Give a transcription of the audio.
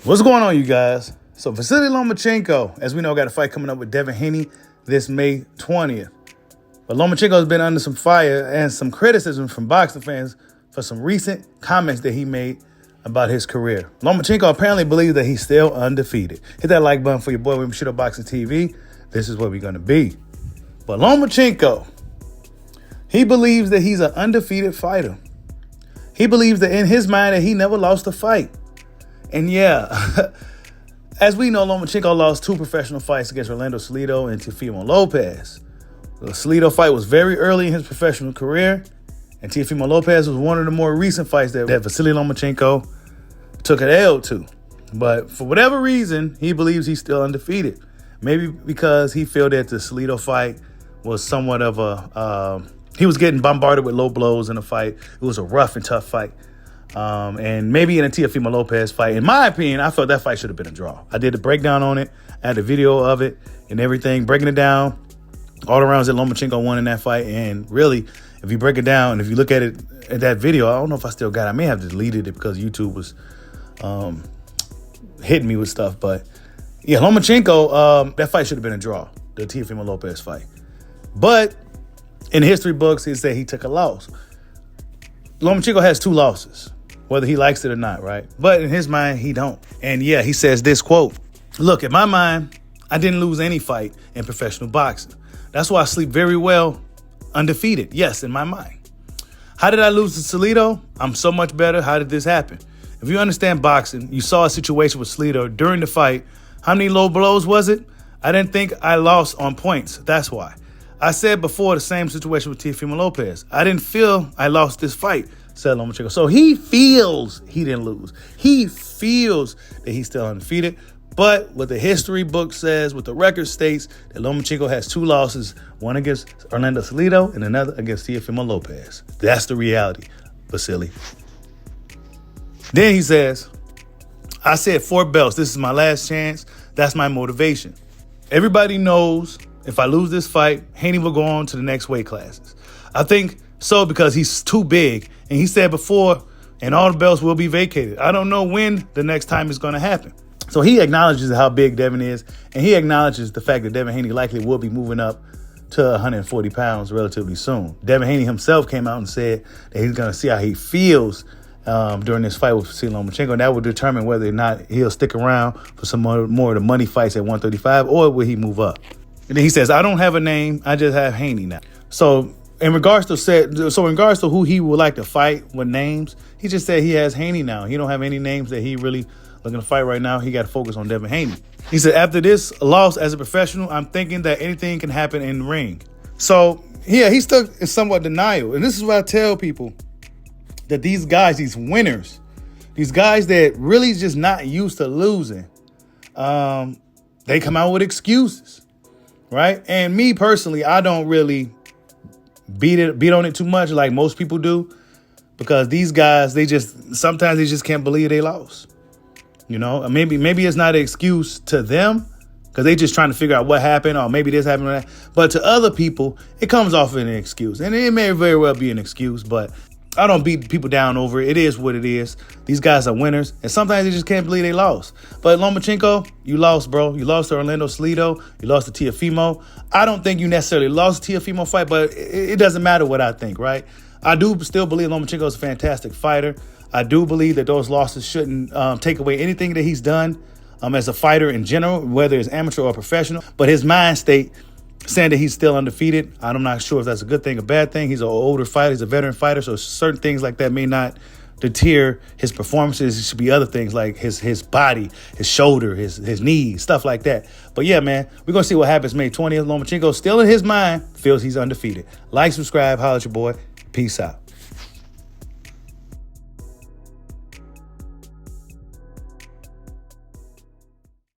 What's going on, you guys? So Vasyl Lomachenko, as we know, got a fight coming up with Devin Haney this May 20th. But Lomachenko has been under some fire and some criticism from boxing fans for some recent comments that he made about his career. Lomachenko apparently believes that he's still undefeated. Hit that like button for your boy, Shit Up Boxing TV. This is where we're going to be. But Lomachenko, he believes that he's an undefeated fighter. He believes that in his mind that he never lost a fight. And yeah, as we know, Lomachenko lost 2 professional fights against Orlando Salido and Teofimo Lopez. The Salido fight was very early in his professional career, and Teofimo Lopez was one of the more recent fights that Vasyl Lomachenko took an L to. But for whatever reason, he believes he's still undefeated. Maybe because he felt that the Salido fight was somewhat of he was getting bombarded with low blows in the fight. It was a rough and tough fight. And maybe in a Teofimo Lopez fight, in my opinion, I felt that fight should have been a draw. I did a breakdown on it. I had a video of it and everything, breaking it down. All the rounds that Lomachenko won in that fight. And really, if you break it down, if you look at it, at that video, I don't know if I still got it. I may have deleted it because YouTube was hitting me with stuff. But yeah, Lomachenko, that fight should have been a draw, the Teofimo Lopez fight. But in the history books, it said he took a loss. Lomachenko has 2 losses, whether he likes it or not, right? But in his mind, he don't. And yeah, he says this quote, "Look, in my mind, I didn't lose any fight in professional boxing. That's why I sleep very well undefeated. Yes, in my mind. How did I lose to Salido? I'm so much better. How did this happen? If you understand boxing, you saw a situation with Salido during the fight. How many low blows was it? I didn't think I lost on points. That's why. I said before the same situation with Teofimo Lopez. I didn't feel I lost this fight," said Lomachenko. So he feels he didn't lose. He feels that he's still undefeated. But what the history book says, what the record states, that Lomachenko has 2 losses, one against Orlando Salido and another against Teofimo Lopez. That's the reality, Vasyl. Then he says, "I said 4 belts. This is my last chance. That's my motivation. Everybody knows if I lose this fight, Haney will go on to the next weight classes. I think so because he's too big. And he said before, and all the belts will be vacated. I don't know when the next time is going to happen." So he acknowledges how big Devin is, and he acknowledges the fact that Devin Haney likely will be moving up to 140 pounds relatively soon. Devin Haney himself came out and said that he's going to see how he feels during this fight with Vasyl Lomachenko, and that will determine whether or not he'll stick around for some more of the money fights at 135, or will he move up. And then he says, "I don't have a name. I just have Haney now." So in regards to who he would like to fight with names, he just said he has Haney now. He don't have any names that he really looking to fight right now. He got to focus on Devin Haney. He said, "After this loss as a professional, I'm thinking that anything can happen in the ring." So yeah, he's stuck in somewhat denial. And this is what I tell people, that these guys, these winners, these guys that really just not used to losing, they come out with excuses. Right? And me personally, I don't really beat on it too much like most people do, because these guys, sometimes they just can't believe they lost. You know, maybe it's not an excuse to them because they just trying to figure out what happened, or maybe this happened or that. But to other people, it comes off as an excuse. And it may very well be an excuse, but I don't beat people down over it. It is what it is. These guys are winners, and sometimes they just can't believe they lost. But Lomachenko, you lost, bro. You lost to Orlando Salido. You lost to Teofimo. I don't think you necessarily lost the Teofimo fight, but it doesn't matter what I think, right? I do still believe Lomachenko is a fantastic fighter. I do believe that those losses shouldn't take away anything that he's done as a fighter in general, whether it's amateur or professional. But his mind state, saying that he's still undefeated, I'm not sure if that's a good thing or bad thing. He's an older fighter. He's a veteran fighter. So certain things like that may not deter his performances. It should be other things like his body, his shoulder, his knees, stuff like that. But yeah, man, we're going to see what happens May 20th. Lomachenko still in his mind feels he's undefeated. Like, subscribe, holler at your boy. Peace out.